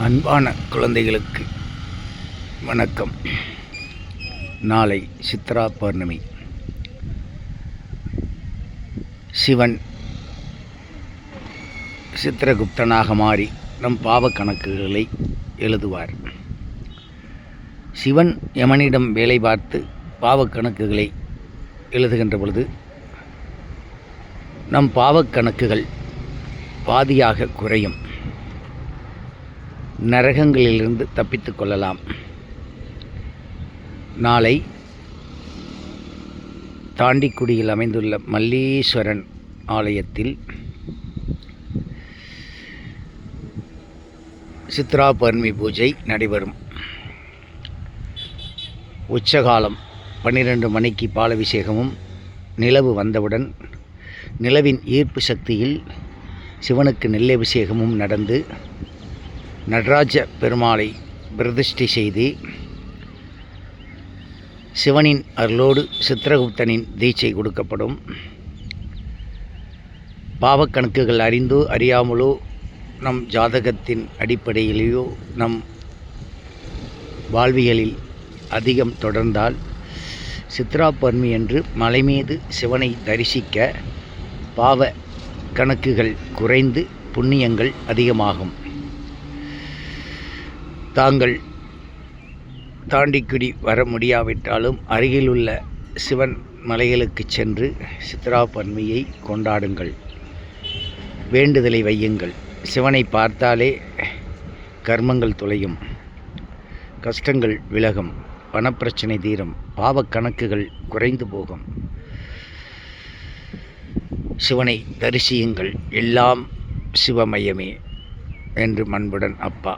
அன்பான குழந்தைகளுக்கு வணக்கம். நாளை சித்ரா பௌர்ணமி. சிவன் சித்திரகுப்தனாக மாறி நம் பாவ கணக்குகளை எழுதுவார். சிவன் யமனிடம் வேலை பார்த்து பாவ கணக்குகளை எழுதுகின்ற பொழுது நம் பாவ கணக்குகள் பாதியாக குறையும். நரகங்களிலிருந்து தப்பித்து கொள்ளலாம். நாளை தாண்டிக்குடியில் அமைந்துள்ள மல்லீஸ்வரன் ஆலயத்தில் சித்ரா பௌர்ணமி பூஜை நடைபெறும். உச்சகாலம் 12 மணிக்கு பாலபிஷேகமும், நிலவு வந்தவுடன் நிலவின் ஈர்ப்பு சக்தியில் சிவனுக்கு நெல்லபிஷேகமும் நடந்து நடராஜ பெருமாளை பிரதிஷ்டை செய்து சிவனின் அருளோடு சித்திரகுப்தனின் தீட்சை கொடுக்கப்படும். பாவக்கணக்குகள் அறிந்தோ அறியாமலோ நம் ஜாதகத்தின் அடிப்படையிலேயோ நம் வாழ்வியலில் அதிகம் தொடர்ந்தால் சித்ரா பௌர்ணமி என்று மலை மீது சிவனை தரிசிக்க பாவ கணக்குகள் குறைந்து புண்ணியங்கள் அதிகமாகும். தாங்கள் தாண்டிக்குடி வர முடியாவிட்டாலும் அருகிலுள்ள சிவன் மலைகளுக்கு சென்று சித்ரா பௌர்ணமியை கொண்டாடுங்கள். வேண்டுதலை வையுங்கள். சிவனை பார்த்தாலே கர்மங்கள் தொலையும், கஷ்டங்கள் விலகும், பணப்பிரச்சனை தீரும், பாவ கணக்குகள் குறைந்து போகும். சிவனை தரிசியுங்கள். எல்லாம் சிவமயமே என்று அன்புடன் அப்பா.